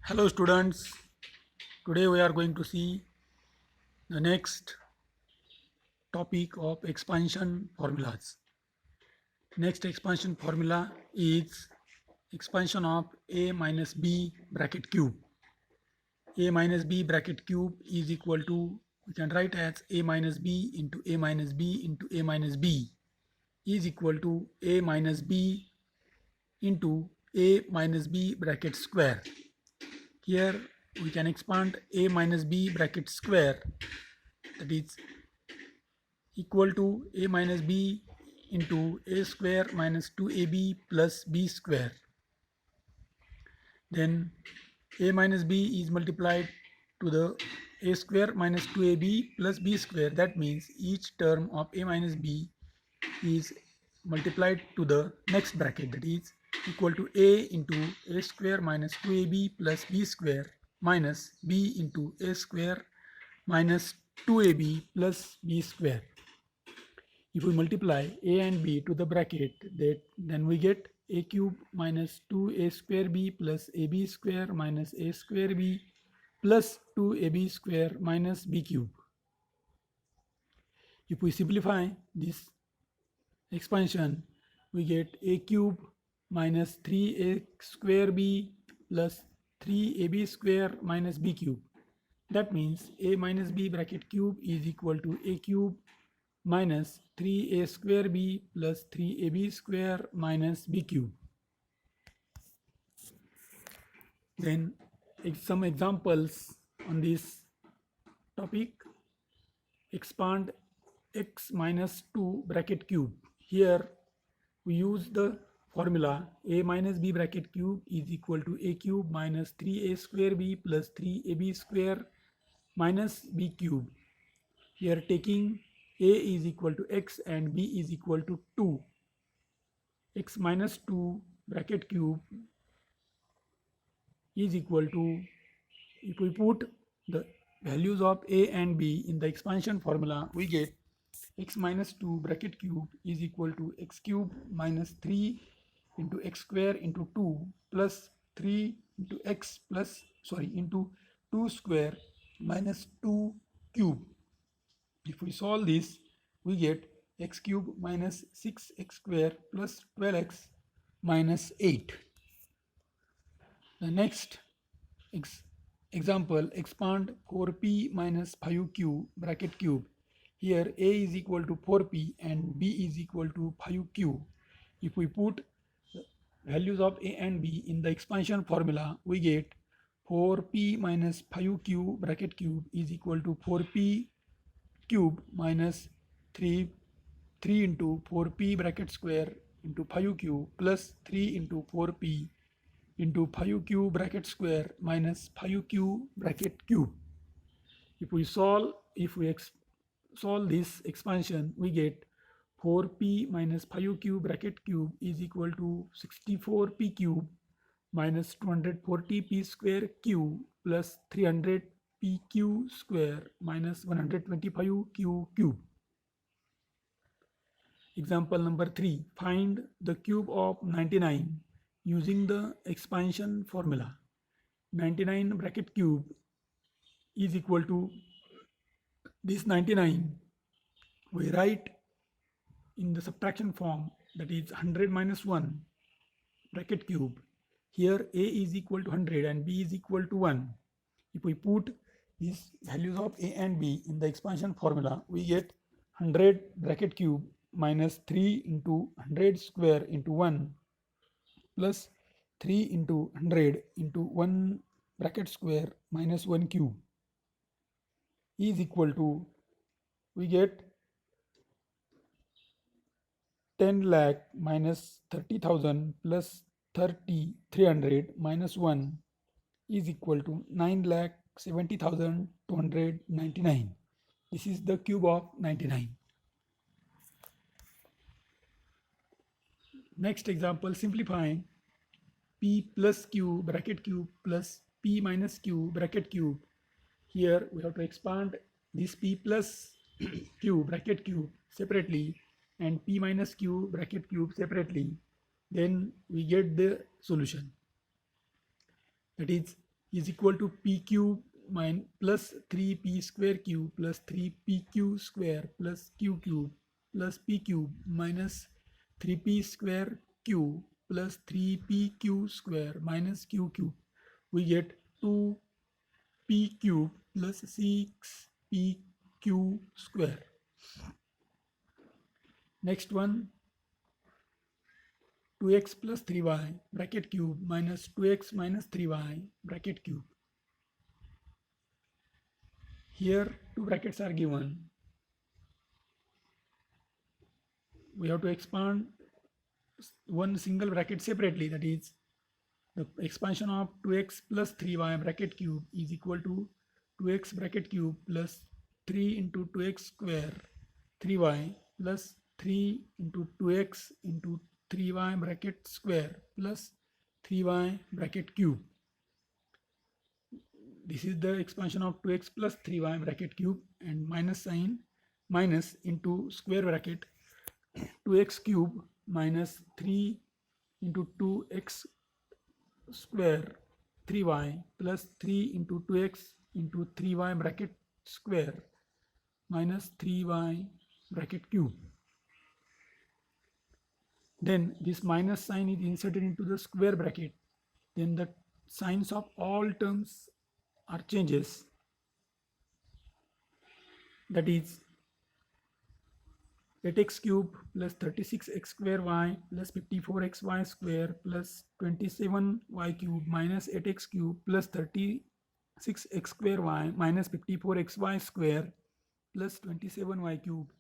Hello students, today we are going to see the next topic of expansion formulas. Next expansion formula is expansion of a minus b bracket cube. A minus b bracket cube is equal to, we can write as a minus b into a minus b into a minus b is equal to a minus b into a minus b bracket square. Here we can expand a minus b bracket square, that is equal to a minus b into a square minus 2ab plus b square. Then a minus b is multiplied to the a square minus 2ab plus b square. That means each term of a minus b is multiplied to the next bracket, that is equal to a into a square minus 2ab plus b square minus b into a square minus 2ab plus b square. If we multiply a and b to the bracket, then we get a cube minus 2a square b plus ab square minus a square b plus 2ab square minus b cube. If we simplify this expansion, we get a cube minus 3a square b plus 3ab square minus b cube. That means a minus b bracket cube is equal to a cube minus 3a square b plus 3ab square minus b cube. Then some examples on this topic. Expand x minus 2 bracket cube. Here we use the formula a minus b bracket cube is equal to a cube minus 3a square b plus 3ab square minus b cube. Here taking a is equal to x and b is equal to 2. X minus 2 bracket cube is equal to, if we put the values of a and b in the expansion formula, we get x minus 2 bracket cube is equal to x cube minus 3 into x square into 2 plus 3 into x plus into 2 square minus 2 cube. If we solve this, we get x cube minus 6x square plus 12x minus 8. The next example, expand 4p minus 5q bracket cube. Here a is equal to 4p and b is equal to 5q. If we put values of a and b in the expansion formula, we get 4p minus 5q bracket cube is equal to 4p cube minus 3 into 4p bracket square into 5q plus 3 into 4p into 5q bracket square minus 5q bracket cube. If we solve this expansion, we get 4p minus 5q bracket cube is equal to 64p cube minus 240p square cube plus 300pq square minus 125q cube. Example number 3. Find the cube of 99 using the expansion formula. 99 bracket cube is equal to this 99. We write in the subtraction form, that is 100 minus 1 bracket cube. Here a is equal to 100 and b is equal to 1. If we put these values of a and b in the expansion formula, we get 100 bracket cube minus 3 into 100 square into 1 plus 3 into 100 into 1 bracket square minus 1 cube is equal to, we get 10 lakh minus 30,000 plus 300 minus 1 is equal to 9 lakh 70,299. This is the cube of 99. Next example, simplifying p plus q bracket cube plus p minus q bracket cube. Here we have to expand this p plus q bracket cube separately and p minus q bracket cube separately. Then we get the solution. That is is equal to p cube plus 3p square cube plus 3pq square plus q cube plus p cube minus 3p square cube plus 3pq square minus q cube. We get 2p cube plus 6pq square. Next one, 2x plus 3y bracket cube minus 2x minus 3y bracket cube. Here two brackets are given. We have to expand one single bracket separately, that is the expansion of 2x plus 3y bracket cube is equal to 2x bracket cube plus 3 into 2x square 3y plus 3 into 2x into 3y bracket square plus 3y bracket cube. This is the expansion of 2x plus 3y bracket cube, and minus sign, minus into square bracket 2x cube minus 3 into 2x square 3y plus 3 into 2x into 3y bracket square minus 3y bracket cube. Then this minus sign is inserted into the square bracket. Then the signs of all terms are changes. That is 8x cube plus 36x square y plus 54xy square plus 27y cube minus 8x cube plus 36x square y minus 54xy square plus 27y cube.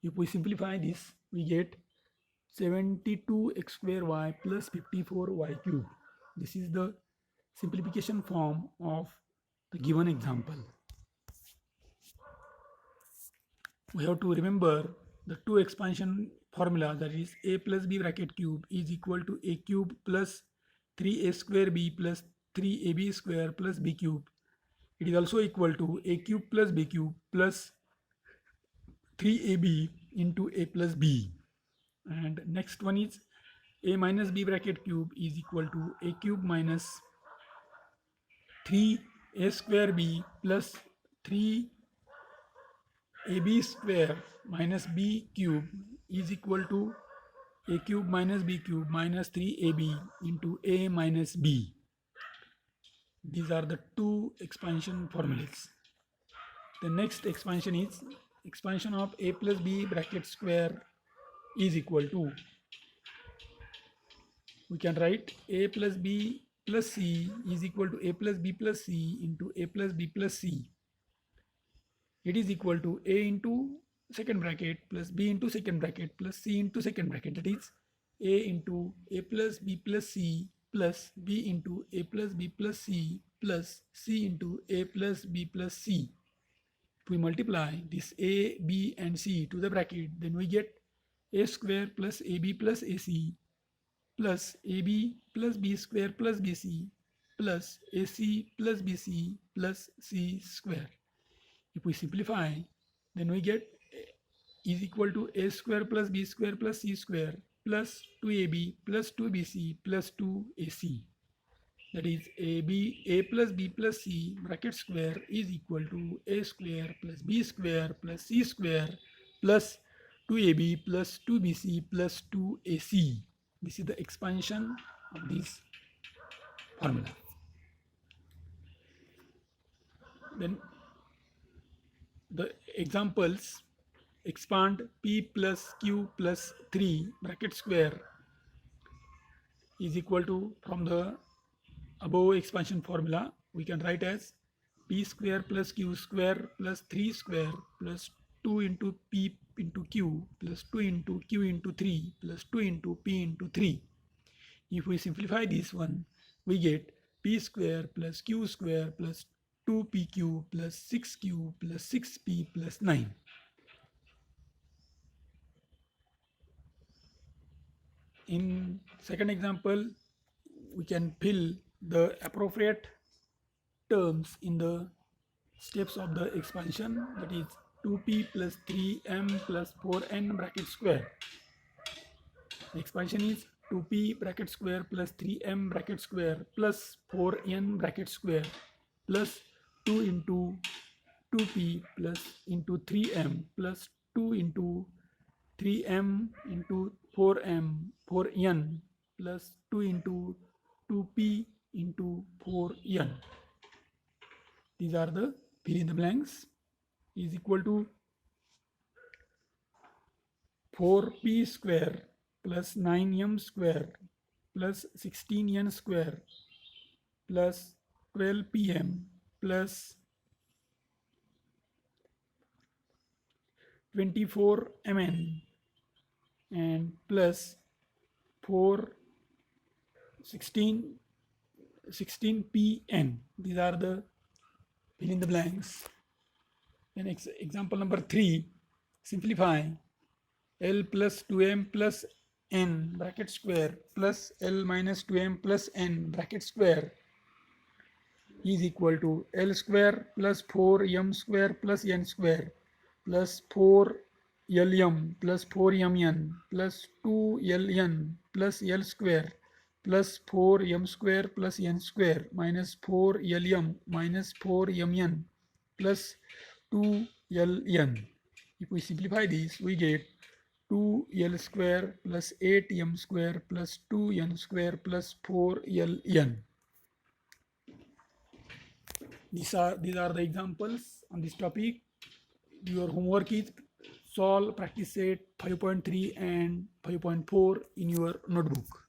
If we simplify this, we get 72x square y plus 54y cube. This is the simplification form of the given example. We have to remember the two expansion formula, that is a plus b bracket cube is equal to a cube plus 3a square b plus 3ab square plus b cube. It is also equal to a cube plus b cube plus 3ab into a plus b. And next one is a minus b bracket cube is equal to a cube minus 3a square b plus 3ab square minus b cube is equal to a cube minus b cube minus 3ab into a minus b. These are the two expansion formulas. The next expansion is expansion of a plus b bracket square is equal to, we can write a plus b plus c is equal to a plus b plus c into a plus b plus c. It is equal to a into second bracket plus b into second bracket plus c into second bracket, that is a into a plus b plus c plus b into a plus b plus c plus c into a plus b plus c. If we multiply this a, b and c to the bracket, then we get a square plus ab plus ac plus ab plus b square plus bc plus ac plus bc plus c square. If we simplify, then we get is equal to a square plus b square plus c square plus 2ab plus 2bc plus 2ac. That is a plus b plus c bracket square is equal to a square plus b square plus c square plus 2ab plus 2bc plus 2ac. This is the expansion of this formula. Then the examples: expand p plus q plus 3 bracket square is equal to, from the above expansion formula, we can write as p square plus q square plus 3 square plus 2 into p into q plus 2 into q into 3 plus 2 into p into 3. If we simplify this one, we get p square plus q square plus 2pq plus 6q plus 6p plus 9. In second example, we can fill the appropriate terms in the steps of the expansion, that is 2p plus 3m plus 4n bracket square. The expansion is 2p bracket square plus 3m bracket square plus 4n bracket square plus 2 into 2p plus into 3m plus 2 into 3m into 4n plus 2 into 2p into 4n. These are the fill in the blanks. Is equal to 4p square plus 9m square plus 16n square plus 12pm plus 24mn and plus 4 16pn. These are the fill in the blanks. Then example number 3, simplify. L plus 2m plus n bracket square plus L minus 2m plus n bracket square is equal to L square plus 4m square plus n square plus 4lm plus 4mn plus 2ln plus L square plus 4m square plus n square minus 4lm minus 4mn plus 2ln. If we simplify this, we get 2l square plus 8m square plus 2n square plus 4ln. These are the examples on this topic. Your homework is solve practice set 5.3 and 5.4 in your notebook.